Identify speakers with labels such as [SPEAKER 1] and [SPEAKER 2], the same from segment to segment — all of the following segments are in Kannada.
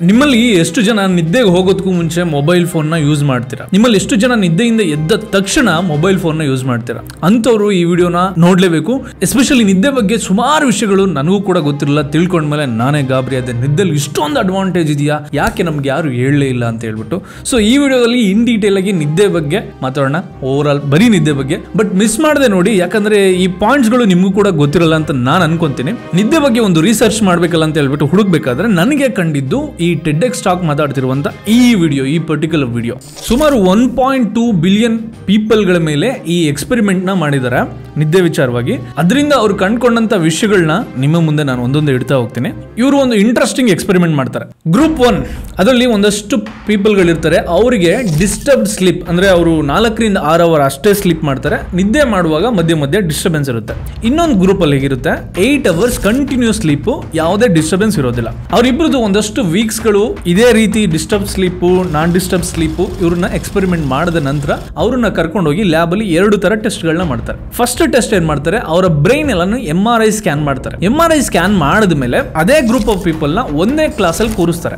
[SPEAKER 1] ನಿಮ್ಮಲ್ಲಿ ಎಷ್ಟು ಜನ ನಿದ್ದೆಗೆ ಹೋಗೋದಕ್ಕೂ ಮುಂಚೆ ಮೊಬೈಲ್ ಫೋನ್ ನ ಯೂಸ್ ಮಾಡ್ತೀರಾ? ನಿಮ್ಮಲ್ಲಿ ಎಷ್ಟು ಜನ ನಿದ್ದೆಯಿಂದ ಎದ್ದ ತಕ್ಷಣ ಮೊಬೈಲ್ ಫೋನ್ ನ ಯೂಸ್ ಮಾಡ್ತೀರಾ? ಅಂತವ್ರು ಈ ವಿಡಿಯೋನ ನೋಡ್ಲೇಬೇಕು. ಎಸ್ಪೆಷಲಿ ನಿದ್ದೆ ಬಗ್ಗೆ ಸುಮಾರು ವಿಷಯಗಳು ನನಗೂ ಕೂಡ ಗೊತ್ತಿರಲಿಲ್ಲ. ತಿಳ್ಕೊಂಡ್ಮೇಲೆ ನಾನೇ ಗಾಬರಿ ಆದೆ. ನಿದ್ದೆಲಿ ಇಷ್ಟೊಂದು ಅಡ್ವಾಂಟೇಜ್ ಇದೆಯಾ, ಯಾಕೆ ನಮ್ಗೆ ಯಾರು ಹೇಳಲೇ ಇಲ್ಲ ಅಂತ ಹೇಳ್ಬಿಟ್ಟು. ಸೊ ಈ ವಿಡಿಯೋದಲ್ಲಿ ಇನ್ ಡೀಟೇಲ್ ಆಗಿ ನಿದ್ದೆ ಬಗ್ಗೆ ಮಾತಾಡೋಣ. ಓವರ್ ಆಲ್ ಬರೀ ನಿದ್ದೆ ಬಗ್ಗೆ, ಬಟ್ ಮಿಸ್ ಮಾಡದೆ ನೋಡಿ, ಯಾಕಂದ್ರೆ ಈ ಪಾಯಿಂಟ್ಸ್ ಗಳು ನಿಮ್ಗೂ ಕೂಡ ಗೊತ್ತಿರಲ್ಲ ಅಂತ ನಾನು ಅನ್ಕೊಂತೀನಿ. ನಿದ್ದೆ ಬಗ್ಗೆ ಒಂದು ರಿಸರ್ಚ್ ಮಾಡ್ಬೇಕಲ್ಲ ಅಂತ ಹೇಳ್ಬಿಟ್ಟು ಹುಡುಕ್ಬೇಕಾದ್ರೆ ನನಗೆ ಕಂಡಿದ್ದು ಈ ಟೆಡ್ಎಕ್ಸ್ ಟಾಕ್ ಮಾತಾಡ್ತಿರುವಂತ ಈ ವಿಡಿಯೋ, ಈ ಪರ್ಟಿಕ್ಯುಲರ್ ವಿಡಿಯೋ. ಸುಮಾರು 1.2 ಬಿಲಿಯನ್ ಪೀಪಲ್ ಗಳ ಮೇಲೆ ಈ ಎಕ್ಸ್ಪೆರಿಮೆಂಟ್ ನ ಮಾಡಿದ್ದಾರೆ ನಿದ್ದೆ ವಿಚಾರವಾಗಿ. ಅದರಿಂದ ಅವ್ರು ಕಂಡುಕೊಂಡಂತ ವಿಷಯಗಳನ್ನ ನಿಮ್ಮ ಮುಂದೆ ನಾನು ಒಂದೊಂದು ಇಡ್ತಾ ಹೋಗ್ತೀನಿ. ಇವರು ಒಂದು ಇಂಟ್ರೆಸ್ಟಿಂಗ್ ಎಕ್ಸ್ಪೆರಿಮೆಂಟ್ ಮಾಡ್ತಾರೆ. ಗ್ರೂಪ್ 1 ಅದರಲ್ಲಿ ಒಂದಷ್ಟು ಪೀಪಲ್ ಗಳಿರ್ತಾರೆ. ಅವರಿಗೆ ಡಿಸ್ಟರ್ಬ್ಡ್ ಸ್ಲೀಪ್, ಅಂದ್ರೆ ಅವರು 4 ರಿಂದ 6 ಅವರ್ ಅಷ್ಟೇ ಸ್ಲೀಪ್ ಮಾಡ್ತಾರೆ. ನಿದ್ದೆ ಮಾಡುವಾಗ ಮಧ್ಯೆ ಮಧ್ಯೆ ಡಿಸ್ಟರ್ಬೆನ್ಸ್ ಇರುತ್ತೆ. ಇನ್ನೊಂದು ಗ್ರೂಪ್ ಅಲ್ಲಿ ಹೇಗಿರುತ್ತೆ, 8 ಅವರ್ಸ್ ಕಂಟಿನ್ಯೂಸ್ ಸ್ಲೀಪ್, ಯಾವುದೇ ಡಿಸ್ಟರ್ಬೆನ್ಸ್ ಇರೋದಿಲ್ಲ. ಅವರಿಬ್ರದ್ದು ಒಂದಷ್ಟು ವೀಕ್ಸ್ ಗಳು ಇದೇ ರೀತಿ ಡಿಸ್ಟರ್ಬ್ ಸ್ಲೀಪ್, ನಾನ್ ಡಿಸ್ಟರ್ಬ್ ಸ್ಲೀಪ್ ಇವ್ರನ್ನ ಎಕ್ಸ್ಪೆರಿಮೆಂಟ್ ಮಾಡಿದ ನಂತರ ಅವ್ರನ್ನ ಕರ್ಕೊಂಡು ಹೋಗಿ ಲ್ಯಾಬ್ ಅಲ್ಲಿ 2 ತರ ಟೆಸ್ಟ್ ಗಳನ್ನ ಮಾಡ್ತಾರೆ. ಫಸ್ಟ್ ಟೆಸ್ಟ್ ಏನ್ ಮಾಡ್ತಾರೆ, ಅವರ ಬ್ರೈನ್ ಎಲ್ಲಾನು MRI ಸ್ಕ್ಯಾನ್ ಮಾಡ್ತಾರೆ. MRI ಸ್ಕ್ಯಾನ್ ಮಾಡಿದ ಮೇಲೆ ಅದೇ ಗ್ರೂಪ್ ಆಫ್ ಪೀಪಲ್ ನ ಒಂದೇ ಕ್ಲಾಸ್ ಅಲ್ಲಿ ಕೂರಿಸ್ತಾರೆ.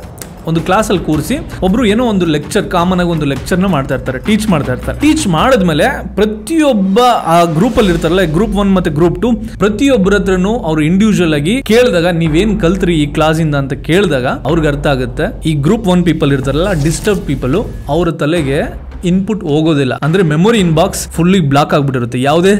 [SPEAKER 1] ಒಂದು ಕ್ಲಾಸ್ ಅಲ್ಲಿ ಕೂರಿಸಿ ಒಬ್ರು ಏನೋ ಒಂದು ಲೆಕ್ಚರ್, ಕಾಮನ್ ಆಗಿ ಒಂದು ಲೆಕ್ಚರ್ ನ ಮಾಡ್ತಾ ಇರ್ತಾರೆ, ಟೀಚ್ ಮಾಡ್ತಾ ಇರ್ತಾರೆ. ಟೀಚ್ ಮಾಡಿದ್ಮೇಲೆ ಪ್ರತಿಯೊಬ್ಬ ಆ ಗ್ರೂಪ್ ಅಲ್ಲಿ ಇರ್ತಾರಲ್ಲ, ಗ್ರೂಪ್ 1 ಮತ್ತೆ ಗ್ರೂಪ್ 2, ಪ್ರತಿಯೊಬ್ಬರ ಹತ್ರನು ಅವ್ರು ಇಂಡಿವಿಜುವಲ್ ಆಗಿ ಕೇಳಿದಾಗ ನೀವೇನ್ ಕಲ್ತ್ರಿ ಈ ಕ್ಲಾಸ್ ಇಂದ ಅಂತ ಕೇಳಿದಾಗ ಅವ್ರಿಗೆ ಅರ್ಥ ಆಗುತ್ತೆ. ಈ ಗ್ರೂಪ್ 1 ಪೀಪಲ್ ಇರ್ತಾರಲ್ಲ, ಡಿಸ್ಟರ್ಬ್ ಪೀಪಲ್, ಅವ್ರ ತಲೆಗೆ ಇನ್ಪುಟ್ ಹೋಗೋದಿಲ್ಲ. ಅಂದ್ರೆ ಮೆಮೊರಿ ಇನ್ಬಾಕ್ಸ್ ಫುಲ್ಲಿ ಬ್ಲಾಕ್ ಆಗ್ಬಿಟ್ಟಿರುತ್ತೆ, ಯಾವುದೇ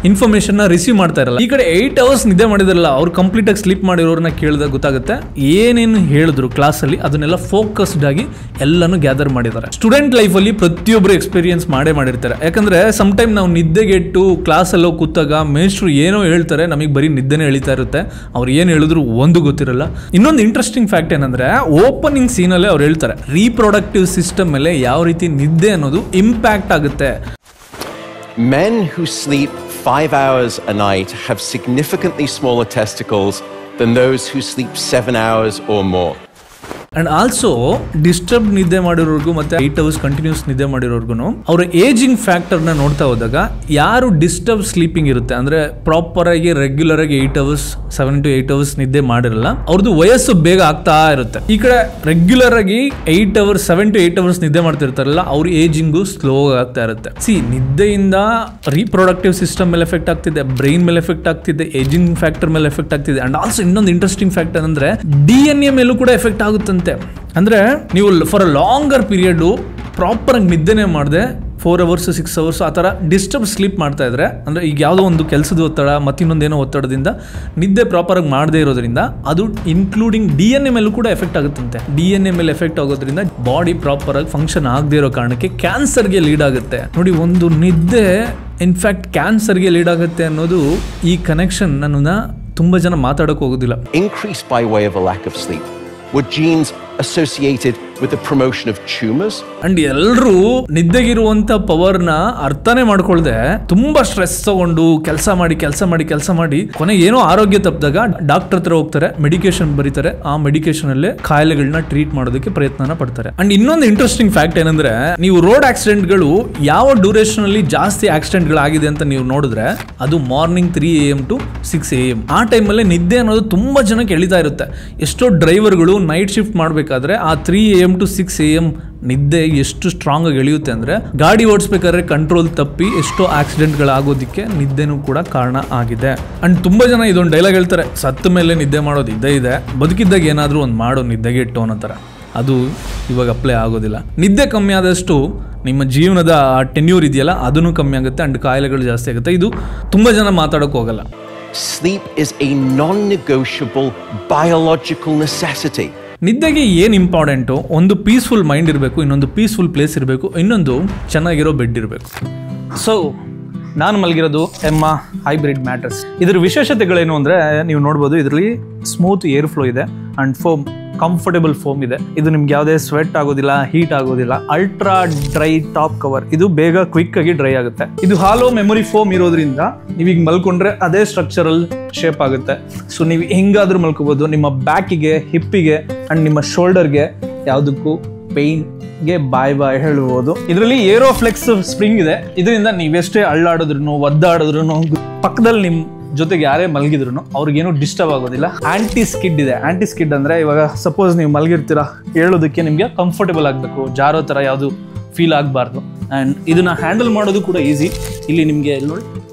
[SPEAKER 1] ಇನ್ಫಾರ್ಮೇಶನ್ ನ ರಿಸೀವ್ ಮಾಡ್ತಾ ಇರಲ್ಲ. ಈ ಕಡೆ 8 ಅವರ್ಸ್ ನಿದ್ದೆ ಮಾಡಿದ್ರಲ್ಲ, ಅವ್ರು ಕಂಪ್ಲೀಟ್ ಆಗಿ ಸ್ಲೀಪ್ ಮಾಡಿರೋರ್ನ ಕೇಳಿದಾಗ ಗೊತ್ತಾಗುತ್ತೆ ಏನೇನು ಹೇಳಿದ್ರು ಕ್ಲಾಸ್ ಅಲ್ಲಿ ಅದನ್ನೆಲ್ಲ ಫೋಕಸ್ಡ್ ಆಗಿ ಎಲ್ಲಾನು ಗ್ಯಾದರ್ ಮಾಡಿದ್ದಾರೆ. ಸ್ಟೂಡೆಂಟ್ ಲೈಫ್ ಅಲ್ಲಿ ಪ್ರತಿಯೊಬ್ಬರು ಎಕ್ಸ್ಪೀರಿಯನ್ಸ್ ಮಾಡಿರ್ತಾರೆ. ಯಾಕಂದ್ರೆ ಸಮ್ ಟೈಮ್ ನಾವು ನಿದ್ದೆಗೆಟ್ಟು ಕ್ಲಾಸ್ ಅಲ್ಲೋ ಕೂತಾಗ ಮೇಷ್ಟ್ರು ಏನೋ ಹೇಳ್ತಾರೆ, ನಮಗೆ ಬರೀ ನಿದ್ದೆನೇ ಎಳಿತಾ ಇರುತ್ತೆ, ಅವ್ರು ಏನ್ ಹೇಳಿದ್ರು ಒಂದು ಗೊತ್ತಿರಲ್ಲ. ಇನ್ನೊಂದು ಇಂಟ್ರೆಸ್ಟಿಂಗ್ ಫ್ಯಾಕ್ಟ್ ಏನಂದ್ರೆ, ಓಪನಿಂಗ್ ಸೀನ್ ಅಲ್ಲಿ ಅವ್ರು ಹೇಳ್ತಾರೆ ರೀಪ್ರೊಡಕ್ಟಿವ್ ಸಿಸ್ಟಮ್ ಮೇಲೆ ಯಾವ ರೀತಿ ನಿದ್ದೆ ಅನ್ನೋದು ಇಂಪ್ಯಾಕ್ಟ್ ಆಗುತ್ತೆ.
[SPEAKER 2] Men who sleep 5 hours a night have significantly smaller testicles than those who sleep 7 hours or more.
[SPEAKER 1] And also disturb ನಿದ್ದೆ ಮಾಡಿರೋರ್ಗು ಮತ್ತೆ 8 ಅವರ್ಸ್ ಕಂಟಿನ್ಯೂಸ್ ನಿದ್ದೆ ಮಾಡಿರೋರ್ಗು ಅವರ ಏಜಿಂಗ್ ಫ್ಯಾಕ್ಟರ್ ನ ನೋಡ್ತಾ ಹೋದಾಗ, ಯಾರು ಡಿಸ್ಟರ್ಬ್ ಸ್ಲೀಪಿಂಗ್ ಇರುತ್ತೆ ಅಂದ್ರೆ ಪ್ರಾಪರ್ ಆಗಿ ರೆಗ್ಯುಲರ್ ಆಗಿ 8 ಅವರ್ಸ್ 7 to 8 ಅವರ್ಸ್ ನಿದ್ದೆ ಮಾಡಿರಲ್ಲ, ಅವ್ರದ್ದು ವಯಸ್ಸು ಬೇಗ ಆಗ್ತಾ ಇರುತ್ತೆ. ಈ ಕಡೆ ರೆಗ್ಯುಲರ್ ಆಗಿ 8 ಅವರ್ಸ್ 7 to 8 ಅವರ್ಸ್ ನಿದ್ದೆ ಮಾಡ್ತಿರ್ತಾರಲ್ಲ, ಅವ್ರ ಏಜಿಂಗು ಸ್ಲೋ ಆಗ್ತಾ ಇರುತ್ತೆ. ನಿದ್ದೆಯಿಂದ ರೀಪ್ರೊಡಕ್ಟಿವ್ ಸಿಸ್ಟಮ್ ಮೇಲೆ ಎಫೆಕ್ಟ್ ಆಗ್ತಿದೆ, ಬ್ರೈನ್ ಮೇಲೆ ಎಫೆಕ್ಟ್ ಆಗ್ತಿದೆ, ಏಜಿಂಗ್ ಫ್ಯಾಕ್ಟರ್ ಮೇಲೆ ಎಫೆಕ್ಟ್ ಆಗ್ತಿದೆ. ಅಂಡ್ ಆಲ್ಸೋ ಇನ್ನೊಂದು ಇಂಟ್ರೆಸ್ಟಿಂಗ್ ಫ್ಯಾಕ್ಟರ್ ಅಂದ್ರೆ DNA ಮೇಲೂ ಕೂಡ ಎಫೆಕ್ಟ್ ಆಗುತ್ತೆ. ಅಂದ್ರೆ ನೀವು for a longer period proper ಆಗಿ ನಿದ್ದೆನೆ ಮಾಡದೆ 4 ಅವರ್ಸ್ 6 ಅವರ್ಸ್ ಆ ಥರ ಡಿಸ್ಟರ್ಬ್ ಸ್ಲೀಪ್ ಮಾಡ್ತಾ ಇದ್ರೆ, ಅಂದರೆ ಈಗ ಯಾವುದೋ ಒಂದು ಕೆಲಸದ ಒತ್ತಡ ಮತ್ತಿನ್ನೊಂದೇನೋ ಒತ್ತಡದಿಂದ ನಿದ್ದೆ ಪ್ರಾಪರ್ ಆಗಿ ಮಾಡದೇ ಇರೋದ್ರಿಂದ ಅದು ಇನ್ಕ್ಲೂಡಿಂಗ್ DNA ಮೇಲೂ ಕೂಡ ಎಫೆಕ್ಟ್ ಆಗುತ್ತಂತೆ. DNA ಮೇಲೆ ಎಫೆಕ್ಟ್ ಆಗೋದ್ರಿಂದ ಬಾಡಿ ಪ್ರಾಪರ್ ಆಗಿ ಫಂಕ್ಷನ್ ಆಗದೇ ಇರೋ ಕಾರಣಕ್ಕೆ ಕ್ಯಾನ್ಸರ್ಗೆ ಲೀಡ್ ಆಗುತ್ತೆ. ನೋಡಿ, ಒಂದು ನಿದ್ದೆ ಇನ್ಫ್ಯಾಕ್ಟ್ ಕ್ಯಾನ್ಸರ್ಗೆ ಲೀಡ್ ಆಗುತ್ತೆ ಅನ್ನೋದು ಈ ಕನೆಕ್ಷನ್ ನನ್ನನ್ನ ತುಂಬಾ ಜನ ಮಾತಾಡೋಕೆ ಹೋಗೋದಿಲ್ಲ.
[SPEAKER 2] Increased by way of a lack of sleep. Were genes associated with the promotion of tumors?
[SPEAKER 1] And ಎಲ್ಲರೂ ನಿದ್ದೆಗಿರುವಂತ ಪವರ್ ನ ಅರ್ಥನೇ ಮಾಡ್ಕೊಳ್ದೆ ತುಂಬಾ ಸ್ಟ್ರೆಸ್ ತಗೊಂಡು ಕೆಲಸ ಮಾಡಿ ಕೊನೆಗೆ ಏನೋ ಆರೋಗ್ಯ ತಪ್ಪಿದಾಗ ಡಾಕ್ಟರ್ ಹತ್ರ ಹೋಗ್ತಾರೆ, ಮೆಡಿಕೇಶನ್ ಬರೀತಾರೆ. ಆ ಮೆಡಿಕೇಶನ್ ಅಲ್ಲೇ ಕಾಯಿಲೆಗಳನ್ನ ಟ್ರೀಟ್ ಮಾಡೋದಕ್ಕೆ ಪ್ರಯತ್ನ ಪಡ್ತಾರೆ. ಅಂಡ್ ಇನ್ನೊಂದು ಇಂಟ್ರೆಸ್ಟಿಂಗ್ ಫ್ಯಾಕ್ಟ್ ಏನಂದ್ರೆ, ನೀವು ರೋಡ್ ಆಕ್ಸಿಡೆಂಟ್ ಗಳು ಯಾವ ಡ್ಯೂರೇಷನ್ ಅಲ್ಲಿ ಜಾಸ್ತಿ ಆಕ್ಸಿಡೆಂಟ್ ಗಳಾಗಿದೆ ಅಂತ ನೀವು ನೋಡಿದ್ರೆ, ಅದು ಮಾರ್ನಿಂಗ್ 3 AM to 6 AM. ಆ ಟೈಮ್ ಅಲ್ಲಿ ನಿದ್ದೆ ಅನ್ನೋದು ತುಂಬಾ ಜನಕ್ಕೆ ಎಳಿತಾ ಇರುತ್ತೆ. ಎಷ್ಟೋ ಡ್ರೈವರ್ಗಳು ನೈಟ್ ಶಿಫ್ಟ್ ಮಾಡ್ಬೇಕಾದ್ರೆ ಆ 3 AM to 6 AM ನಿದ್ದೆ ಎಷ್ಟು ಸ್ಟ್ರಾಂಗ್ ಆಗಿ ಎಳೆಯುತ್ತೆ ಅಂದ್ರೆ, ಗಾಡಿ ಓಡಿಸ್ಬೇಕಾದ್ರೆ ಕಂಟ್ರೋಲ್ ತಪ್ಪಿ ಎಷ್ಟೋ ಆಕ್ಸಿಡೆಂಟ್ ಗಳಾಗೋದಿಕ್ಕೆ ನಿದ್ದೆನೂ ಕೂಡ ಕಾರಣ ಆಗಿದೆ. ಅಂಡ್ ತುಂಬಾ ಜನ ಇದೊಂದು ಡೈಲಾಗ್ ಹೇಳ್ತಾರೆ, ಸತ್ತ ಮೇಲೆ ನಿದ್ದೆ ಮಾಡೋದು ಇದ್ದೇ ಇದೆ, ಬದುಕಿದ್ದಾಗ ಏನಾದ್ರೂ ಒಂದು ಮಾಡೋ ನಿದ್ದೆಗೆ ಇಟ್ಟು ಅನ್ನೋ ಥರ. ಅದು ಇವಾಗ ಅಪ್ಲೈ ಆಗೋದಿಲ್ಲ. ನಿದ್ದೆ ಕಮ್ಮಿ ಆದಷ್ಟು ನಿಮ್ಮ ಜೀವನದ ಟೆನ್ಯೂರ್ ಇದೆಯಲ್ಲ ಅದನ್ನು ಕಮ್ಮಿ ಆಗುತ್ತೆ ಅಂಡ್ ಕಾಯಿಲೆಗಳು ಜಾಸ್ತಿ ಆಗುತ್ತೆ. ಇದು ತುಂಬಾ ಜನ ಮಾತಾಡೋಕೆ ಹೋಗಲ್ಲ.
[SPEAKER 2] Sleep is a non-negotiable biological necessity.
[SPEAKER 1] ನಿದ್ದೆಗೆ ಏನು ಇಂಪಾರ್ಟೆಂಟು, ಒಂದು ಪೀಸ್ಫುಲ್ ಮೈಂಡ್ ಇರಬೇಕು, ಇನ್ನೊಂದು ಪೀಸ್ಫುಲ್ ಪ್ಲೇಸ್ ಇರಬೇಕು, ಇನ್ನೊಂದು ಚೆನ್ನಾಗಿರೋ ಬೆಡ್ ಇರಬೇಕು. ಸೊ ನಾನು ಮಲಗಿರೋದು ಎಮ್ಮ ಹೈಬ್ರಿಡ್ ಮ್ಯಾಟ್ರೆಸ್. ಇದರ ವಿಶೇಷತೆಗಳೇನು ಅಂದರೆ, ನೀವು ನೋಡ್ಬೋದು ಇದರಲ್ಲಿ ಸ್ಮೂತ್ ಏರ್ ಫ್ಲೋ ಇದೆ ಅಂಡ್ ಫೋಮ್, ಕಂಫರ್ಟೇಬಲ್ ಫೋಮ್ ಇದೆ. ಇದು ನಿಮ್ಗೆ ಯಾವುದೇ ಸ್ವೆಟ್ ಆಗೋದಿಲ್ಲ, ಹೀಟ್ ಆಗೋದಿಲ್ಲ. ಅಲ್ಟ್ರಾ ಡ್ರೈ ಟಾಪ್ ಕವರ್, ಇದು ಬೇಗ ಕ್ವಿಕ್ ಆಗಿ ಡ್ರೈ ಆಗುತ್ತೆ. ಇದು ಹಾಲೋ ಮೆಮೊರಿ ಫೋಮ್ ಇರೋದ್ರಿಂದ ನೀವೀಗ ಮಲ್ಕೊಂಡ್ರೆ ಅದೇ ಸ್ಟ್ರಕ್ಚರಲ್ ಶೇಪ್ ಆಗುತ್ತೆ. ಸೊ ನೀವು ಹೆಂಗಾದ್ರೂ ಮಲ್ಕೋಬಹುದು. ನಿಮ್ಮ ಬ್ಯಾಕಿಗೆ, ಹಿಪ್ಪಿಗೆ ಅಂಡ್ ನಿಮ್ಮ ಶೋಲ್ಡರ್ಗೆ ಯಾವುದಕ್ಕೂ ಪೈನ್ಗೆ ಬಾಯ್ ಹೇಳ್ಬೋದು. ಇದರಲ್ಲಿ ಏರೋಫ್ಲೆಕ್ಸ್ ಸ್ಪ್ರಿಂಗ್ ಇದೆ. ಇದರಿಂದ ನೀವೆಷ್ಟೇ ಅಳ್ಳಾಡಿದ್ರು ಒದ್ದಾಡಿದ್ರು ಪಕ್ಕದಲ್ಲಿ ಜೊತೆಗೆ ಯಾರೇ ಮಲಗಿದ್ರು ಅವ್ರಿಗೇನು ಡಿಸ್ಟರ್ಬ್ ಆಗೋದಿಲ್ಲ. ಆಂಟಿ ಸ್ಕಿಡ್ ಇದೆ. ಆಂಟಿ ಸ್ಕಿಡ್ ಅಂದ್ರೆ ಇವಾಗ ಸಪೋಸ್ ನೀವು ಮಲಗಿರ್ತೀರಾ, ಹೇಳೋದಕ್ಕೆ ನಿಮಗೆ ಕಂಫರ್ಟೇಬಲ್ ಆಗಬೇಕು, ಜಾರೋ ಥರ ಯಾವುದು ಫೀಲ್ ಆಗಬಾರ್ದು. ಆ್ಯಂಡ್ ಇದನ್ನ ಹ್ಯಾಂಡಲ್ ಮಾಡೋದು ಕೂಡ ಈಸಿ. ಇಲ್ಲಿ ನಿಮಗೆ ನೋಡಿ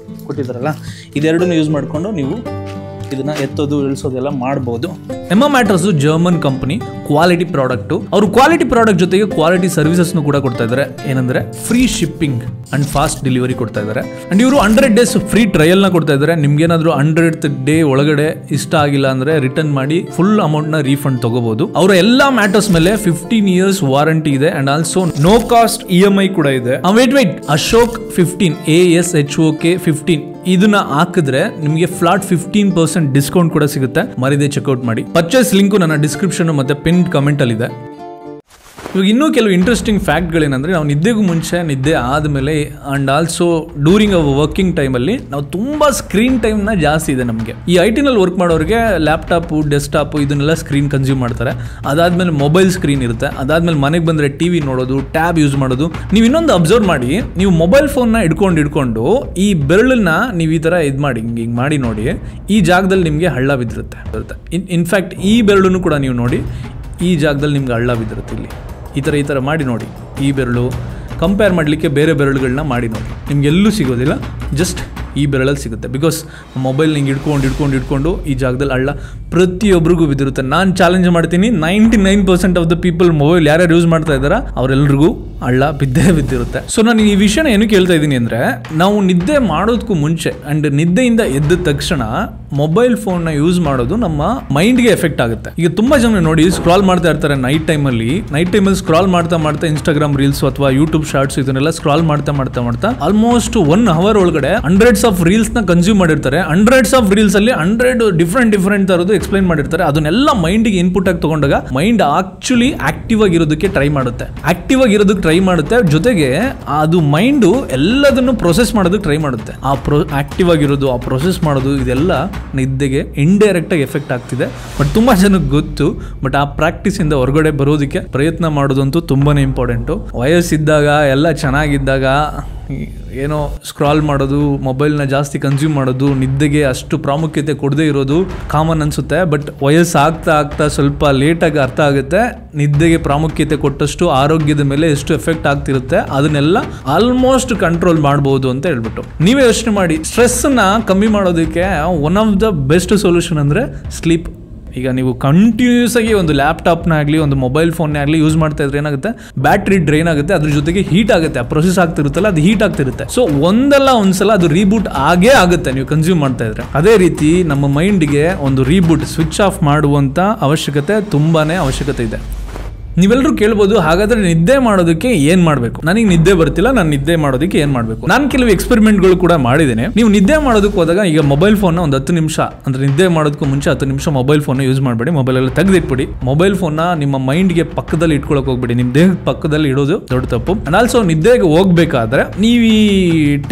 [SPEAKER 1] ಕೊಟ್ಟಿದ್ದಾರಲ್ಲ, ಇದೆರಡನ್ನು ಯೂಸ್ ಮಾಡಿಕೊಂಡು ನೀವು ಇದನ್ನ ಎತ್ತೋದು ಇಳಿಸೋದೆಲ್ಲ ಮಾಡ್ಬೋದು. Emma mattress German company, quality product. ಅವರು ಕ್ವಾಲಿಟಿ ಪ್ರಾಡಕ್ಟ್ ಜೊತೆಗೆ ಕ್ವಾಲಿಟಿ ಸರ್ವಿಸಸ್ ಕೂಡ ಕೊಡ್ತಾ ಇದ್ದಾರೆ. ಏನಂದ್ರೆ free shipping and fast delivery ಕೊಡ್ತಾ ಇದ್ದಾರೆ. ಅಂಡ್ ಇವರು 100 days ಫ್ರೀ ಟ್ರಯಲ್ ನ ಕೊಡ್ತಾ ಇದ್ದಾರೆ. ನಿಮ್ಗೇನಾದ್ರೂ 100th ಡೇ ಒಳಗಡೆ ಇಷ್ಟ ಆಗಿಲ್ಲ ಅಂದ್ರೆ ರಿಟರ್ನ್ ಮಾಡಿ ಫುಲ್ ಅಮೌಂಟ್ ನ ರೀಫಂಡ್ ತಗೋಬಹುದು. ಅವರ ಎಲ್ಲಾ ಮ್ಯಾಟರ್ಸ್ ಮೇಲೆ 15 years ವಾರಂಟಿ ಇದೆ. And also no cost EMI ಕೂಡ ಇದೆ. ವೇಟ್ ಅಶೋಕ್ 15 ASHOK 15 ಇದನ್ನ ಹಾಕಿದ್ರೆ ನಿಮಗೆ ಫ್ಲಾಟ್ 15% ಡಿಸ್ಕೌಂಟ್ ಕೂಡ ಸಿಗುತ್ತೆ. ಮರಿದೆ ಚೆಕ್ಔಟ್ ಮಾಡಿ. ಪರ್ಚೇಸ್ ಲಿಂಕ್ ನನ್ನ ಡಿಸ್ಕ್ರಿಪ್ಷನ್ ಮತ್ತೆ ಪಿನ್ ಕಮೆಂಟ್ ಅಲ್ಲಿ ಇದೆ. ಇವಾಗ ಇನ್ನೂ ಕೆಲವು ಇಂಟ್ರೆಸ್ಟಿಂಗ್ ಫ್ಯಾಕ್ಟ್ಗಳೇನೆಂದರೆ, ನಾವು ನಿದ್ದೆಗೂ ಮುಂಚೆ, ನಿದ್ದೆ ಆದಮೇಲೆ and also during our working ಟೈಮಲ್ಲಿ ನಾವು ತುಂಬ ಸ್ಕ್ರೀನ್ ಟೈಮ್ನ ಜಾಸ್ತಿ ಇದೆ ನಮಗೆ. ಈ IT ನಲ್ಲಿ ವರ್ಕ್ ಮಾಡೋರಿಗೆ ಲ್ಯಾಪ್ಟಾಪು, ಡೆಸ್ಕ್ಟಾಪು ಇದನ್ನೆಲ್ಲ ಸ್ಕ್ರೀನ್ ಕನ್ಸ್ಯೂಮ್ ಮಾಡ್ತಾರೆ. ಅದಾದಮೇಲೆ ಮೊಬೈಲ್ ಸ್ಕ್ರೀನ್ ಇರುತ್ತೆ. ಅದಾದಮೇಲೆ ಮನೆಗೆ ಬಂದರೆ TV ನೋಡೋದು, ಟ್ಯಾಬ್ ಯೂಸ್ ಮಾಡೋದು. ನೀವು ಇನ್ನೊಂದು ಅಬ್ಸರ್ವ್ ಮಾಡಿ, ನೀವು ಮೊಬೈಲ್ ಫೋನ್ನ ಹಿಡ್ಕೊಂಡು ಈ ಬೆರಳನ್ನ ನೀವು ಈ ಥರ ಇದು ಮಾಡಿ ಹಿಂಗೆ ಮಾಡಿ ನೋಡಿ, ಈ ಜಾಗದಲ್ಲಿ ನಿಮಗೆ ಹಳ್ಳ ಬಿದ್ದಿರುತ್ತೆ. ಇನ್ಫ್ಯಾಕ್ಟ್ ಈ ಬೆರಳನ್ನು ಕೂಡ ನೀವು ನೋಡಿ, ಈ ಜಾಗದಲ್ಲಿ ನಿಮ್ಗೆ ಹಳ್ಳ ಬಿದ್ದಿರುತ್ತೆ. ಇಲ್ಲಿ ಈ ಥರ ಮಾಡಿ ನೋಡಿ. ಈ ಬೆರಳು ಕಂಪೇರ್ ಮಾಡಲಿಕ್ಕೆ ಬೇರೆ ಬೆರಳುಗಳನ್ನ ಮಾಡಿ ನೋಡಿ, ನಿಮ್ಗೆಲ್ಲೂ ಸಿಗೋದಿಲ್ಲ, ಜಸ್ಟ್ ಈ ಬೆರಳಲ್ಲಿ ಸಿಗುತ್ತೆ. ಬಿಕಾಸ್ ಮೊಬೈಲ್ ನಿಂಗೆ ಹಿಡ್ಕೊಂಡು ಈ ಜಾಗದಲ್ಲಿ ಹಳ್ಳ ಪ್ರತಿಯೊಬ್ಬರಿಗೂ ಬಿದ್ದಿರುತ್ತೆ. ನಾನು ಚಾಲೆಂಜ್ ಮಾಡ್ತೀನಿ, 99% ಆಫ್ ದ ಪೀಪಲ್ ಮೊಬೈಲ್ ಯಾರ್ಯಾರು ಯೂಸ್ ಮಾಡ್ತಾ ಇದ್ದಾರಾ ಅವರೆಲ್ಲರಿಗೂ ಹಳ್ಳ ಬಿದ್ದಿರುತ್ತೆ. ಸೊ ನಾನು ಈ ವಿಷಯನ ಏನು ಕೇಳ್ತಾ ಇದ್ದೀನಿ ಅಂದರೆ, ನಾವು ನಿದ್ದೆ ಮಾಡೋದಕ್ಕೂ ಮುಂಚೆ ಆ್ಯಂಡ್ ನಿದ್ದೆಯಿಂದ ಎದ್ದ ತಕ್ಷಣ ಮೊಬೈಲ್ ಫೋನ್ನ ಯೂಸ್ ಮಾಡೋದು ನಮ್ಮ ಮೈಂಡ್ಗೆ ಎಫೆಕ್ಟ್ ಆಗುತ್ತೆ. ಈಗ ತುಂಬ ಜನ ನೋಡಿ ಸ್ಕ್ರಾಲ್ ಮಾಡ್ತಾ ಇರ್ತಾರೆ ನೈಟ್ ಟೈಮಲ್ಲಿ ಸ್ಕ್ರಾಲ್ ಮಾಡ್ತಾ ಇನ್ಸ್ಟಾಗ್ರಾಮ್ ರೀಲ್ಸ್ ಅಥವಾ ಯೂಟ್ಯೂಬ್ ಶಾರ್ಟ್ಸ್ ಇದನ್ನೆಲ್ಲ ಸ್ಕ್ರಾಲ್ ಮಾಡ್ತಾ ಆಲ್ಮೋಸ್ಟ್ 1 hour ಒಳಗಡೆ ಹಂಡ್ರೆಡ್ಸ್ ಆಫ್ ರೀಲ್ಸ್ ನ ಕನ್ಸ್ಯೂಮ್ ಮಾಡಿರ್ತಾರೆ. ಹಂಡ್ರೆಡ್ಸ್ ಆಫ್ ರೀಲ್ಸ್ ಅಲ್ಲಿ 100 ಡಿಫ್ರೆಂಟ್ ತರದ್ದು ಎಕ್ಸ್ಪ್ಲೈನ್ ಮಾಡಿರ್ತಾರೆ. ಅದನ್ನೆಲ್ಲ ಮೈಂಡ್ಗೆ ಇನ್ಪುಟ್ ಆಗಿ ತಗೊಂಡಾಗ ಮೈಂಡ್ ಆಕ್ಚುಲಿ ಆಕ್ಟಿವ್ ಆಗಿರೋದಕ್ಕೆ ಟ್ರೈ ಮಾಡುತ್ತೆ. ಜೊತೆಗೆ ಅದು ಮೈಂಡ್ ಎಲ್ಲದನ್ನು ಪ್ರೊಸೆಸ್ ಮಾಡೋದಕ್ಕೆ ಟ್ರೈ ಮಾಡುತ್ತೆ. ಆಕ್ಟಿವ್ ಆಗಿರೋದು, ಆ ಪ್ರೊಸೆಸ್ ಮಾಡೋದು, ಇದೆಲ್ಲ ನಿದ್ದೆಗೆ ಇಂಡೈರೆಕ್ಟ್ ಆಗಿ ಎಫೆಕ್ಟ್ ಆಗ್ತಿದೆ. ಬಟ್ ತುಂಬಾ ಜನಕ್ಕೆ ಗೊತ್ತು. ಬಟ್ ಆ ಪ್ರಾಕ್ಟೀಸ್ ಇಂದ ಹೊರಗಡೆ ಬರೋದಕ್ಕೆ ಪ್ರಯತ್ನ ಮಾಡೋದಂತೂ ತುಂಬಾನೇ ಇಂಪಾರ್ಟೆಂಟು. ವಯಸ್ಸಿದ್ದಾಗ ಎಲ್ಲ ಚೆನ್ನಾಗಿದ್ದಾಗ ಏನೋ ಸ್ಕ್ರಾಲ್ ಮಾಡೋದು, ಮೊಬೈಲ್ನ ಜಾಸ್ತಿ ಕನ್ಸ್ಯೂಮ್ ಮಾಡೋದು, ನಿದ್ದೆಗೆ ಅಷ್ಟು ಪ್ರಾಮುಖ್ಯತೆ ಕೊಡದೇ ಇರೋದು ಕಾಮನ್ ಅನ್ಸುತ್ತೆ. ಬಟ್ ವಯಸ್ಸು ಆಗ್ತಾ ಸ್ವಲ್ಪ ಲೇಟಾಗಿ ಅರ್ಥ ಆಗುತ್ತೆ ನಿದ್ದೆಗೆ ಪ್ರಾಮುಖ್ಯತೆ ಕೊಟ್ಟಷ್ಟು ಆರೋಗ್ಯದ ಮೇಲೆ ಎಷ್ಟು ಎಫೆಕ್ಟ್ ಆಗ್ತಿರುತ್ತೆ. ಅದನ್ನೆಲ್ಲ ಆಲ್ಮೋಸ್ಟ್ ಕಂಟ್ರೋಲ್ ಮಾಡ್ಬೋದು ಅಂತ ಹೇಳ್ಬಿಟ್ಟು ನೀವೇ ಯೋಚನೆ ಮಾಡಿ. ಸ್ಟ್ರೆಸ್ನ ಕಮ್ಮಿ ಮಾಡೋದಕ್ಕೆ one of the best solution ಅಂದರೆ ಸ್ಲೀಪ್. ಈಗ ನೀವು ಕಂಟಿನ್ಯೂಸ್ ಆಗಿ ಒಂದು ಲ್ಯಾಪ್ಟಾಪ್ನ ಆಗಲಿ ಒಂದು ಮೊಬೈಲ್ ಫೋನ್ನೇ ಆಗಲಿ ಯೂಸ್ ಮಾಡ್ತಾ ಇದ್ರೆ ಏನಾಗುತ್ತೆ, ಬ್ಯಾಟ್ರಿ ಡ್ರೈನ್ ಆಗುತ್ತೆ, ಅದ್ರ ಜೊತೆಗೆ ಹೀಟ್ ಆಗುತ್ತೆ. ಆ ಪ್ರೊಸೆಸ್ ಆಗ್ತಿರುತ್ತಲ್ಲ, ಅದು ಹೀಟ್ ಆಗ್ತಿರುತ್ತೆ. ಸೊ ಒಂದ್ಸಲ ಅದು ರೀಬೂಟ್ ಆಗೇ ಆಗುತ್ತೆ ನೀವು ಕನ್ಸ್ಯೂಮ್ ಮಾಡ್ತಾ ಇದ್ರೆ. ಅದೇ ರೀತಿ ನಮ್ಮ ಮೈಂಡ್ಗೆ ಒಂದು ರೀಬೂಟ್, ಸ್ವಿಚ್ ಆಫ್ ಮಾಡುವಂತ ತುಂಬಾನೇ ಅವಶ್ಯಕತೆ ಇದೆ. ನೀವೆಲ್ಲರೂ ಕೇಳ್ಬೋದು, ಹಾಗಾದ್ರೆ ನಿದ್ದೆ ಮಾಡೋದಕ್ಕೆ ಏನ್ ಮಾಡಬೇಕು? ನನಗೆ ನಿದ್ದೆ ಬರ್ತಿಲ್ಲ, ನಾನು ನಿದ್ದೆ ಮಾಡೋದಕ್ಕೆ ಏನ್ ಮಾಡಬೇಕು? ನಾನು ಕೆಲವು ಎಕ್ಸ್ಪೆರಿಮೆಂಟ್ಗಳು ಕೂಡ ಮಾಡಿದ್ದೇನೆ. ನೀವು ನಿದ್ದೆ ಮಾಡೋದಕ್ಕೆ ಹೋದಾಗ ಈಗ ಮೊಬೈಲ್ ಫೋನ್ ಒಂದು 10 ನಿಮಿಷ ಅಂದ್ರೆ ನಿದ್ದೆ ಮಾಡೋದಕ್ಕೂ ಮುಂಚೆ 10 ನಿಮಿಷ ಮೊಬೈಲ್ ಫೋನ್ ಯೂಸ್ ಮಾಡಬೇಡಿ. ಮೊಬೈಲ್ ಎಲ್ಲ ತೆಗೆದಿಟ್ಬಿಡಿ. ಮೊಬೈಲ್ ಫೋನ್ನ ನಿಮ್ಮ ಮೈಂಡ್ಗೆ ಪಕ್ಕದಲ್ಲಿ ಇಟ್ಕೊಳಕ್ ಹೋಗ್ಬಿಡಿ. ನಿಮ್ ದೇಹದ ಪಕ್ಕದಲ್ಲಿ ಇಡೋದು ದೊಡ್ಡ ತಪ್ಪು. ಅಂಡ್ ಆಲ್ಸೋ ನಿದ್ದೆಗೆ ಹೋಗ್ಬೇಕಾದ್ರೆ ನೀವು ಈ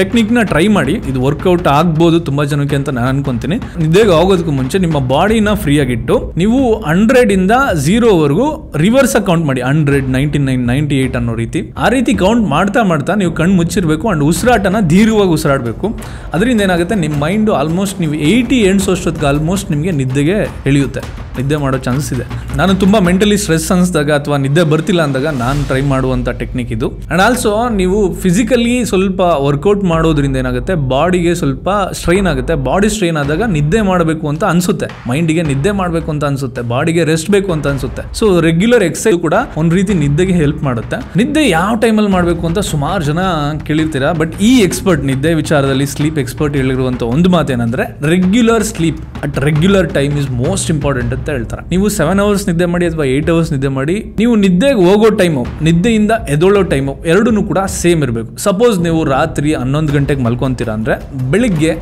[SPEAKER 1] ಟೆಕ್ನಿಕ್ ನ ಟ್ರೈ ಮಾಡಿ. ಇದು ವರ್ಕೌಟ್ ಆಗ್ಬೋದು ತುಂಬಾ ಜನಕ್ಕೆ ಅಂತ ನಾನು ಅನ್ಕೊಂತೀನಿ. ನಿದ್ದೆಗೆ ಹೋಗೋದಕ್ಕೂ ಮುಂಚೆ ನಿಮ್ಮ ಬಾಡಿನ ಫ್ರೀ ಆಗಿಟ್ಟು ನೀವು 100 ಇಂದ 0 ವರೆಗೂ ರಿವರ್ಸ್ ಕೌಂಟ್ ಮಾಡಿ. 100, 99, 98 ಅನ್ನೋ ರೀತಿ. ಆ ರೀತಿ ಕೌಂಟ್ ಮಾಡ್ತಾ ನೀವು ಕಣ್ಣು ಮುಚ್ಚಿರ್ಬೇಕು. ಅಂಡ್ ಉಸಿರಾಟನ ದೀರ್ಘವಾಗಿ ಉಸಿರಾಡಬೇಕು. ಅದರಿಂದ ಏನಾಗುತ್ತೆ, ನಿಮ್ಮ ಮೈಂಡ್ ಆಲ್ಮೋಸ್ಟ್ ನೀವು 80 ಅಷ್ಟೊತ್ತಿಗೆ ಆಲ್ಮೋಸ್ಟ್ ನಿಮಗೆ ನಿದ್ದೆಗೆ ಎಳೆಯುತ್ತೆ. ನಿದ್ದೆ ಮಾಡೋ ಚಾನ್ಸಸ್ ಇದೆ. ನಾನು ತುಂಬಾ ಮೆಂಟಲಿ ಸ್ಟ್ರೆಸ್ ಅನ್ಸಿದಾಗ ಅಥವಾ ನಿದ್ದೆ ಬರ್ತಿಲ್ಲ ಅಂದಾಗ ನಾನು ಟ್ರೈ ಮಾಡುವಂತ ಟೆಕ್ನಿಕ್ ಇದು. ಅಂಡ್ ಆಲ್ಸೋ ನೀವು ಫಿಸಿಕಲಿ ಸ್ವಲ್ಪ ವರ್ಕೌಟ್ ಮಾಡೋದ್ರಿಂದ ಏನಾಗುತ್ತೆ, ಬಾಡಿಗೆ ಸ್ವಲ್ಪ ಸ್ಟ್ರೈನ್ ಆಗುತ್ತೆ. ಬಾಡಿ ಸ್ಟ್ರೈನ್ ಆದಾಗ ನಿದ್ದೆ ಮಾಡಬೇಕು ಅಂತ ಅನ್ಸುತ್ತೆ, ಮೈಂಡಿಗೆ ನಿದ್ದೆ ಮಾಡಬೇಕು ಅಂತ ಅನ್ಸುತ್ತೆ, ಬಾಡಿಗೆ ರೆಸ್ಟ್ ಬೇಕು ಅಂತ ಅನ್ಸುತ್ತೆ. ಸೊ ರೆಗ್ಯುಲರ್ ಎಕ್ಸರ್ಸೈಸ್ ಕೂಡ ಒಂದ್ ರೀತಿ ನಿದ್ದೆಗೆ ಹೆಲ್ಪ್ ಮಾಡುತ್ತೆ. ನಿದ್ದೆ ಯಾವ ಟೈಮಲ್ಲಿ ಮಾಡಬೇಕು ಅಂತ ಸುಮಾರು ಜನ ಕೇಳಿರ್ತೀರಾ. ಬಟ್ ಈ ಎಕ್ಸ್ಪರ್ಟ್, ನಿದ್ದೆ ವಿಚಾರದಲ್ಲಿ ಸ್ಲೀಪ್ ಎಕ್ಸ್ಪರ್ಟ್ ಹೇಳಿರುವಂತ ಒಂದು ಮಾತೇನಂದ್ರೆ, regular sleep at regular time is most important ಅಂತ ಹೇಳ್ತಾರೆ. ನೀವು 7 hours ನಿದ್ದೆ ಮಾಡಿ ಅಥವಾ 8 hours ನಿದ್ದೆ ಮಾಡಿ, ನೀವು ನಿದ್ದೆಗೆ ಹೋಗೋ ಟೈಮು, ನಿದ್ದೆಯಿಂದ ಎದೊಳ್ಳೋ ಟೈಮು ಎರಡೂ ಕೂಡ ಸೇಮ್ ಇರಬೇಕು. ಸಪೋಸ್ ನೀವು ರಾತ್ರಿ 11 ಗಂಟೆಗೆ ಮಲ್ಕೊಂತೀರಾ ಅಂದ್ರೆ ಬೆಳಿಗ್ಗೆ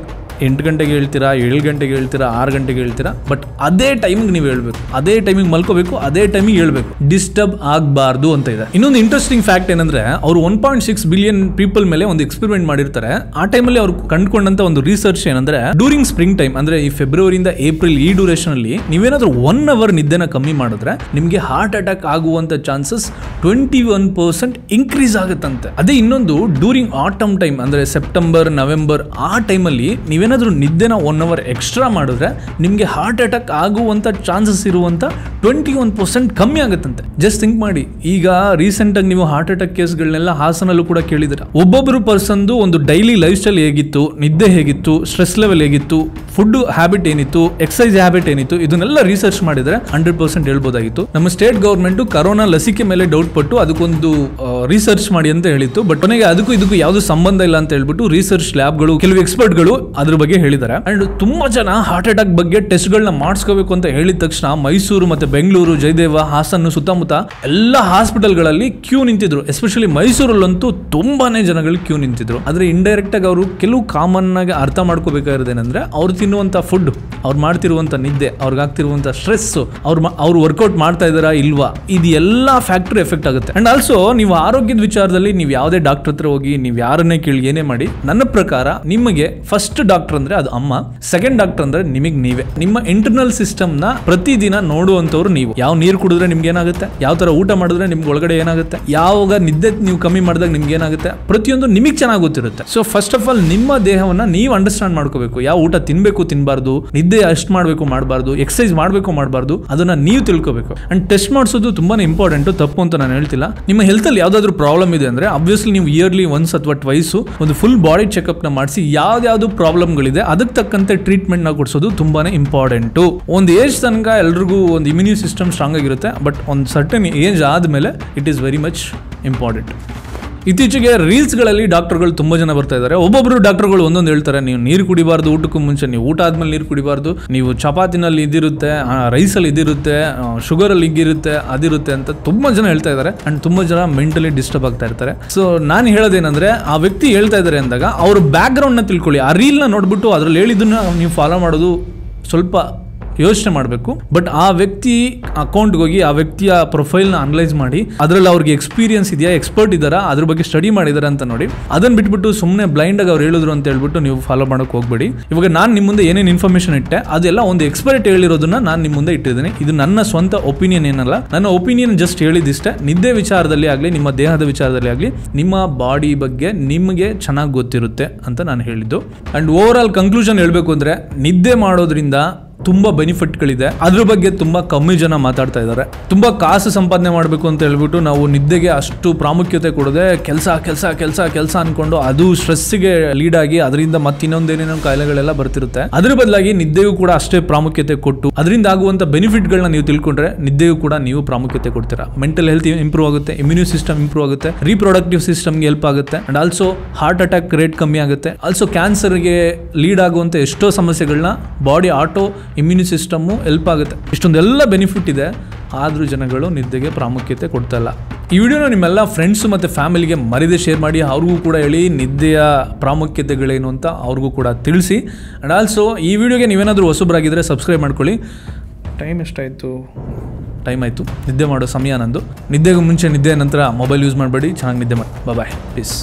[SPEAKER 1] 8 ಗಂಟೆಗೆ ಹೇಳ್ತೀರಾ, 7 ಗಂಟೆಗೆ ಹೇಳ್ತೀರಾ, 6 ಗಂಟೆಗೆ ಹೇಳ್ತೀರಾ. ಬಟ್ ಅದೇ ಟೈಮಿಗೆ ನೀವು ಹೇಳ್ಬೇಕು, ಅದೇ ಟೈಮಿಗೆ ಮಲ್ಕೋಬೇಕು, ಅದೇ ಟೈಮಿಗೆ ಹೇಳ್ಬೇಕು. ಡಿಸ್ಟರ್ಬ್ ಆಗಬಾರ್ದು ಅಂತ ಇದೆ. ಇನ್ನೊಂದು ಇಂಟ್ರೆಸ್ಟಿಂಗ್ ಫ್ಯಾಕ್ಟ್ ಏನಂದ್ರೆ, ಅವರು 1.6 ಬಿಲಿಯನ್ ಪೀಪಲ್ ಮೇಲೆ ಒಂದು ಎಕ್ಸ್ಪೆರಿಮೆಂಟ್ ಮಾಡಿರ್ತಾರೆ. ಆ ಟೈಮಲ್ಲಿ ಅವ್ರು ಕಂಡುಕೊಂಡಂತ ಒಂದು ರಿಸರ್ಚ್ ಏನಂದ್ರೆ, ಡ್ಯೂರಿಂಗ್ ಸ್ಪ್ರಿಂಗ್ ಟೈಮ್ ಅಂದ್ರೆ ಈ ಫೆಬ್ರವರಿಯಿಂದ ಏಪ್ರಿಲ್ ಈ ಡ್ಯೂರೇಷನ್ ಅಲ್ಲಿ ನೀವೇನಾದ್ರೂ 1 hour ನಿದ್ದೆನ ಕಮ್ಮಿ ಮಾಡಿದ್ರೆ ನಿಮಗೆ ಹಾರ್ಟ್ ಅಟ್ಯಾಕ್ ಆಗುವಂತ ಚಾನ್ಸಸ್ 21% ಇನ್ಕ್ರೀಸ್ ಆಗುತ್ತಂತೆ. ಅದೇ ಇನ್ನೊಂದು ಡ್ಯೂರಿಂಗ್ ಆಟಮ್ ಟೈಮ್ ಅಂದ್ರೆ ಸೆಪ್ಟೆಂಬರ್, ನವೆಂಬರ್ ಆ ಟೈಮಲ್ಲಿ ನೀವೇ ನೀವೇನಾದರೂ ನಿದ್ದೆನ 1 hour ಎಕ್ಸ್ಟ್ರಾ ಮಾಡಿದ್ರೆ ನಿಮಗೆ ಹಾರ್ಟ್ ಅಟ್ಯಾಕ್ ಆಗುವಂಥ ಚಾನ್ಸಸ್ ಇರುವಂಥ 21% ಕಮ್ಮಿ ಆಗುತ್ತಂತೆ. ಜಸ್ಟ್ ಥಿಂಕ್ ಮಾಡಿ, ಈಗ ರೀಸೆಂಟಾಗಿ ನೀವು ಹಾರ್ಟ್ ಅಟ್ಯಾಕ್ ಕೇಸ್ಗಳನ್ನೆಲ್ಲ ಹಾಸನಲ್ಲೂ ಕೂಡ ಕೇಳಿದಿರ. ಒಬ್ಬೊಬ್ಬರು ಪರ್ಸನ್ದು ಒಂದು ಡೈಲಿ ಲೈಫ್ ಸ್ಟೈಲ್ ಹೇಗಿತ್ತು, ನಿದ್ದೆ ಹೇಗಿತ್ತು, ಸ್ಟ್ರೆಸ್ ಲೆವೆಲ್ ಹೇಗಿತ್ತು, ಫುಡ್ ಹ್ಯಾಬಿಟ್ ಏನಿತ್ತು, ಎಕ್ಸಸೈಸ್ ಹ್ಯಾಬಿಟ್ ಏನಿತ್ತು, ಇದನ್ನೆಲ್ಲ ರಿಸರ್ಚ್ ಮಾಡಿದ್ರೆ 100% ಹೇಳ್ಬೋದಾಗಿತ್ತು. ನಮ್ಮ ಸ್ಟೇಟ್ ಗೌರ್ಮೆಂಟ್ ಕರೋನಾ ಲಸಿಕೆ ಮೇಲೆ ಡೌಟ್ ಪಟ್ಟು ಅದಕ್ಕೊಂದು ರಿಸರ್ಚ್ ಮಾಡಿ ಅಂತ ಹೇಳಿತ್ತು. ಬಟ್ ಕೊನೆಗೆ ಅದಕ್ಕೂ ಇದಕ್ಕೂ ಯಾವುದು ಸಂಬಂಧ ಇಲ್ಲ ಅಂತ ಹೇಳ್ಬಿಟ್ಟು ರಿಸರ್ಚ್ ಲ್ಯಾಬ್ಗಳು, ಕೆಲವು ಎಕ್ಸ್ಪರ್ಟ್ಗಳು ಅದ್ರ ಬಗ್ಗೆ ಹೇಳಿದ್ದಾರೆ. ಅಂಡ್ ತುಂಬಾ ಜನ ಹಾರ್ಟ್ ಅಟ್ಯಾಕ್ ಬಗ್ಗೆ ಟೆಸ್ಟ್ ಗಳನ್ನ ಮಾಡಿಸ್ಕೋಬೇಕು ಅಂತ ಹೇಳಿದ ತಕ್ಷಣ ಮೈಸೂರು ಮತ್ತೆ ಬೆಂಗಳೂರು, ಜಯದೇವ, ಹಾಸನ ಸುತ್ತಮುತ್ತ ಎಲ್ಲ ಹಾಸ್ಪಿಟಲ್ಗಳಲ್ಲಿ ಕ್ಯೂ ನಿಂತಿದ್ರು. ಎಸ್ಪೆಷಲಿ ಮೈಸೂರಲ್ಲಂತೂ ತುಂಬಾನೇ ಜನಗಳು ಕ್ಯೂ ನಿಂತಿದ್ರು. ಆದ್ರೆ ಇಂಡೈರೆಕ್ಟ್ ಆಗಿ ಅವರು ಕೆಲವು ಕಾಮನ್ ಆಗಿ ಅರ್ಥ ಮಾಡ್ಕೋಬೇಕಾಗಿರೋದೇನಂದ್ರೆ ಅವ್ರು ತಿನ್ನುವಂತ ಫುಡ್, ಅವ್ರು ಮಾಡ್ತಿರುವಂತ ನಿದ್ದೆ, ಅವ್ರಿಗಾಗ್ತಿರುವಂತ ಸ್ಟ್ರೆಸ್, ಅವ್ರು ವರ್ಕೌಟ್ ಮಾಡ್ತಾ ಇದಾರಾ ಇಲ್ವಾ, ಇದು ಎಲ್ಲ ಫ್ಯಾಕ್ಟರ್ ಎಫೆಕ್ಟ್ ಆಗುತ್ತೆ. ಅಂಡ್ ಆಲ್ಸೋ ನೀವು ಆರೋಗ್ಯದ ವಿಚಾರದಲ್ಲಿ ನೀವು ಯಾವುದೇ ಡಾಕ್ಟರ್ ಹತ್ರ ಹೋಗಿ ನೀವು ಯಾರನ್ನೇ ಕೇಳಿ ಏನೇ ಮಾಡಿ, ನನ್ನ ಪ್ರಕಾರ ನಿಮಗೆ ಫಸ್ಟ್ ಡಾಕ್ಟರ್ ಅಂದ್ರೆ ಅದು ಅಮ್ಮ, ಸೆಕೆಂಡ್ ಡಾಕ್ಟರ್ ಅಂದ್ರೆ ನಿಮಗೆ ನೀವೇ. ನಿಮ್ಮ ಇಂಟರ್ನಲ್ ಸಿಸ್ಟಮ್ ನ ಪ್ರತಿದಿನ ನೋಡುವಂತವ್ರು ನೀವು. ಯಾವ ನೀರು ಕುಡಿದ್ರೆ ನಿಮ್ಗೆ ಏನಾಗುತ್ತೆ, ಯಾವ ತರ ಊಟ ಮಾಡಿದ್ರೆ ನಿಮ್ಗೆ ಒಳಗಡೆ ಏನಾಗುತ್ತೆ, ಯಾವಾಗ ನಿದ್ದೆ ನೀವು ಕಮ್ಮಿ ಮಾಡಿದಾಗ ನಿಮ್ಗೆ ಏನಾಗುತ್ತೆ, ಪ್ರತಿಯೊಂದು ನಿಮಗೆ ಚೆನ್ನಾಗಿ ಗೊತ್ತಿರುತ್ತೆ. ಸೊ ಫಸ್ಟ್ ಆಫ್ ಆಲ್ ನಿಮ್ಮ ದೇಹವನ್ನ ನೀವು ಅಂಡರ್ಸ್ಟ್ಯಾಂಡ್ ಮಾಡ್ಕೋಬೇಕು. ಯಾವ ಊಟ ತಿನ್ಬೇಕು, ತಿನ್ಬಾರ್ದು, ನಿದ್ದೆ ಎಷ್ಟು ಮಾಡಬೇಕು, ಮಾಡಬಾರ್ದು, ಎಕ್ಸಸೈಸ್ ಮಾಡಬೇಕು, ಮಾಡಬಾರ್ದು, ಅದನ್ನ ನೀವು ತಿಳ್ಕೋಬೇಕು. ಅಂಡ್ ಟೆಸ್ಟ್ ಮಾಡಿಸೋದು ತುಂಬಾನೇ ಇಂಪಾರ್ಟೆಂಟ್, ತಪ್ಪು ಅಂತ ನಾನು ಹೇಳ್ತಿಲ್ಲ. ನಿಮ್ಮ ಹೆಲ್ತ್ ಅಲ್ಲಿ ಯಾವ್ದಾದ್ರು ಪ್ರಾಬ್ಲಮ್ ಇದೆ ಅಂದ್ರೆ ಅಬ್ವಿಯಸ್ಲಿ ನೀವು ಇಯರ್ಲಿ ಒನ್ಸ್ ಅಥವಾ ಟ್ವೈಸ್ ಒಂದು ಫುಲ್ ಬಾಡಿ ಚೆಕ್ಅಪ್ ನ ಮಾಡಿಸಿ ಯಾವ್ದು ಪ್ರಾಬ್ಲಮ್ಗಳಿದೆ ಅದಕ್ಕೆ ತಕ್ಕಂತೆ ಟ್ರೀಟ್ಮೆಂಟ್ ನ ಕೊಡಿಸೋದು ತುಂಬಾನೇ ಇಂಪಾರ್ಟೆಂಟ್. ಒಂದು ಏಜ್ ತನಕ ಎಲ್ರಿಗೂ ಒಂದು ಇಮ್ಯೂನಿ ಸಿಸ್ಟಮ್ ಸ್ಟ್ರಾಂಗ್ ಆಗಿರುತ್ತೆ, ಬಟ್ ಒಂದು ಸರ್ಟನ್ ಏಜ್ ಆದ್ಮೇಲೆ it is very much important. ಇತ್ತೀಚೆಗೆ ರೀಲ್ಸ್ಗಳಲ್ಲಿ ಡಾಕ್ಟರ್ಗಳು ತುಂಬಾ ಜನ ಬರ್ತಾ ಇದ್ದಾರೆ. ಒಬ್ಬೊಬ್ರು ಡಾಕ್ಟರ್ಗಳು ಒಂದೊಂದು ಹೇಳ್ತಾರೆ, ನೀವು ನೀರು ಕುಡಿಬಾರ್ದು ಊಟಕ್ಕೂ ಮುಂಚೆ, ನೀವು ಊಟ ಆದ್ಮೇಲೆ ನೀರು ಕುಡಿಬಾರ್ದು, ನೀವು ಚಪಾತಿನಲ್ಲಿ ಇದಿರುತ್ತೆ, ರೈಸಲ್ಲಿ ಇದಿರುತ್ತೆ, ಶುಗರಲ್ಲಿ ಇಗಿರುತ್ತೆ, ಅದಿರುತ್ತೆ ಅಂತ ತುಂಬಾ ಜನ ಹೇಳ್ತಾ ಇದ್ದಾರೆ. ಅಂಡ್ ತುಂಬಾ ಜನ ಮೆಂಟಲಿ ಡಿಸ್ಟರ್ಬ್ ಆಗ್ತಾ ಇರ್ತಾರೆ. ಸೊ ನಾನು ಹೇಳೋದೇನಂದ್ರೆ, ಆ ವ್ಯಕ್ತಿ ಹೇಳ್ತಾ ಇದ್ದಾರೆ ಅಂದಾಗ ಅವ್ರ ಬ್ಯಾಕ್ ಗ್ರೌಂಡ್ ನ ತಿಳ್ಕೊಳ್ಳಿ. ಆ ರೀಲ್ ನ ನೋಡ್ಬಿಟ್ಟು ಅದ್ರಲ್ಲಿ ಹೇಳಿದ್ದನ್ನ ನೀವು ಫಾಲೋ ಮಾಡೋದು ಸ್ವಲ್ಪ ಯೋಚನೆ ಮಾಡಬೇಕು. ಬಟ್ ಆ ವ್ಯಕ್ತಿ ಅಕೌಂಟ್ಗೆ ಹೋಗಿ ಆ ವ್ಯಕ್ತಿಯ ಪ್ರೊಫೈಲ್ನ ಅನಲೈಸ್ ಮಾಡಿ ಅದರಲ್ಲಿ ಅವ್ರಿಗೆ ಎಕ್ಸ್ಪೀರಿಯನ್ಸ್ ಇದೆಯಾ, ಎಕ್ಸ್ಪರ್ಟ್ ಇದ್ದಾರಾ, ಅದ್ರ ಬಗ್ಗೆ ಸ್ಟಡಿ ಮಾಡಿದಾರೆ ಅಂತ ನೋಡಿ. ಅದನ್ನ ಬಿಟ್ಬಿಟ್ಟು ಸುಮ್ಮನೆ ಬ್ಲೈಂಡ್ ಆಗಿ ಅವ್ರು ಹೇಳಿದ್ರು ಅಂತ ಹೇಳ್ಬಿಟ್ಟು ನೀವು ಫಾಲೋ ಮಾಡೋಕೆ ಹೋಗ್ಬೇಡಿ. ಇವಾಗ ನಾನು ನಿಮ್ಮ ಮುಂದೆ ಏನೇನು ಇನ್ಫಾರ್ಮೇಶನ್ ಇಟ್ಟೆ ಅದೆಲ್ಲ ಒಂದು ಎಕ್ಸ್ಪರ್ಟ್ ಹೇಳಿರೋದನ್ನ ನಾನು ನಿಮ್ಮ ಮುಂದೆ ಇಟ್ಟಿದ್ದೀನಿ. ಇದು ನನ್ನ ಸ್ವಂತ ಒಪಿನಿಯನ್ ಏನಲ್ಲ, ನನ್ನ ಒಪಿನಿಯನ್ ಜಸ್ಟ್ ಹೇಳಿದಿಷ್ಟೇ. ನಿದ್ದೆ ವಿಚಾರದಲ್ಲಿ ಆಗಲಿ, ನಿಮ್ಮ ದೇಹದ ವಿಚಾರದಲ್ಲಿ ಆಗಲಿ, ನಿಮ್ಮ ಬಾಡಿ ಬಗ್ಗೆ ನಿಮಗೆ ಚೆನ್ನಾಗಿ ಗೊತ್ತಿರುತ್ತೆ ಅಂತ ನಾನು ಹೇಳಿದ್ದು. ಅಂಡ್ ಓವರ್ ಆಲ್ ಕನ್ಕ್ಲೂಷನ್ ಹೇಳಬೇಕು ಅಂದ್ರೆ, ನಿದ್ದೆ ಮಾಡೋದ್ರಿಂದ ತುಂಬಾ ಬೆನಿಫಿಟ್ಗಳಿದೆ. ಅದ್ರ ಬಗ್ಗೆ ತುಂಬಾ ಕಮ್ಮಿ ಜನ ಮಾತಾಡ್ತಾ ಇದ್ದಾರೆ. ತುಂಬಾ ಕಾಸು ಸಂಪಾದನೆ ಮಾಡಬೇಕು ಅಂತ ಹೇಳ್ಬಿಟ್ಟು ನಾವು ನಿದ್ದೆಗೆ ಅಷ್ಟು ಪ್ರಾಮುಖ್ಯತೆ ಕೊಡದೆ ಕೆಲಸ ಕೆಲಸ ಕೆಲಸ ಕೆಲಸ ಅನ್ಕೊಂಡು ಅದು ಸ್ಟ್ರೆಸ್ಗೆ ಲೀಡ್ ಆಗಿ ಅದರಿಂದ ಮತ್ತಿನ್ನೊಂದೇನೇನೋ ಕಾಯಿಲೆಗಳೆಲ್ಲ ಬರ್ತಿರುತ್ತೆ. ಅದ್ರ ಬದಲಾಗಿ ನಿದ್ದೆಗೂ ಕೂಡ ಅಷ್ಟೇ ಪ್ರಾಮುಖ್ಯತೆ ಕೊಟ್ಟು ಅದರಿಂದ ಆಗುವಂತ ಬೆನಿಫಿಟ್ಗಳನ್ನ ನೀವು ತಿಳ್ಕೊಂಡ್ರೆ ನಿದ್ದೆಗೂ ಕೂಡ ನೀವು ಪ್ರಾಮುಖ್ಯತೆ ಕೊಡ್ತೀರಾ. ಮೆಂಟಲ್ ಹೆಲ್ತ್ ಇಂಪ್ರೂವ್ ಆಗುತ್ತೆ, ಇಮ್ಯೂನಿ ಸಿಸ್ಟಮ್ ಇಂಪ್ರೂವ್ ಆಗುತ್ತೆ, ರೀಪ್ರೊಡಕ್ಟಿವ್ ಸಿಸ್ಟಮ್ಗೆ ಹೆಲ್ಪ್ ಆಗುತ್ತೆ, and also heart attack rate ಕಮ್ಮಿ ಆಗುತ್ತೆ. ಆಲ್ಸೋ ಕ್ಯಾನ್ಸರ್ಗೆ ಲೀಡ್ ಆಗುವಂತ ಎಷ್ಟೋ ಸಮಸ್ಯೆಗಳನ್ನ ಬಾಡಿ ಆಟೋ ಇಮ್ಯೂನಿ ಸಿಸ್ಟಮ್ಮು ಹೆಲ್ಪ್ ಆಗುತ್ತೆ. ಇಷ್ಟೊಂದೆಲ್ಲ ಬೆನಿಫಿಟ್ ಇದೆ, ಆದರೂ ಜನಗಳು ನಿದ್ದೆಗೆ ಪ್ರಾಮುಖ್ಯತೆ ಕೊಡ್ತಾ ಇಲ್ಲ. ಈ ವಿಡಿಯೋನ ನಿಮ್ಮೆಲ್ಲ ಫ್ರೆಂಡ್ಸ್ ಮತ್ತು ಫ್ಯಾಮಿಲಿಗೆ ಮರಿದೇ ಶೇರ್ ಮಾಡಿ, ಅವ್ರಿಗೂ ಕೂಡ ಹೇಳಿ ನಿದ್ದೆಯ ಪ್ರಾಮುಖ್ಯತೆಗಳೇನು ಅಂತ ಅವ್ರಿಗೂ ಕೂಡ ತಿಳಿಸಿ. ಆ್ಯಂಡ್ ಆಲ್ಸೋ ಈ ವಿಡಿಯೋಗೆ ನೀವೇನಾದರೂ ಹೊಸಬರಾಗಿದ್ದರೆ ಸಬ್ಸ್ಕ್ರೈಬ್ ಮಾಡ್ಕೊಳ್ಳಿ. ಟೈಮ್ ಎಷ್ಟಾಯಿತು? ಟೈಮ್ ಆಯಿತು, ನಿದ್ದೆ ಮಾಡೋ ಸಮಯ ನಂದು. ನಿದ್ದೆಗೂ ಮುಂಚೆ, ನಿದ್ದೆ ನಂತರ ಮೊಬೈಲ್ ಯೂಸ್ ಮಾಡಬೇಡಿ, ಚೆನ್ನಾಗಿ ನಿದ್ದೆ ಮಾಡಿ. ಬಾಯ್, ಪೀಸ್.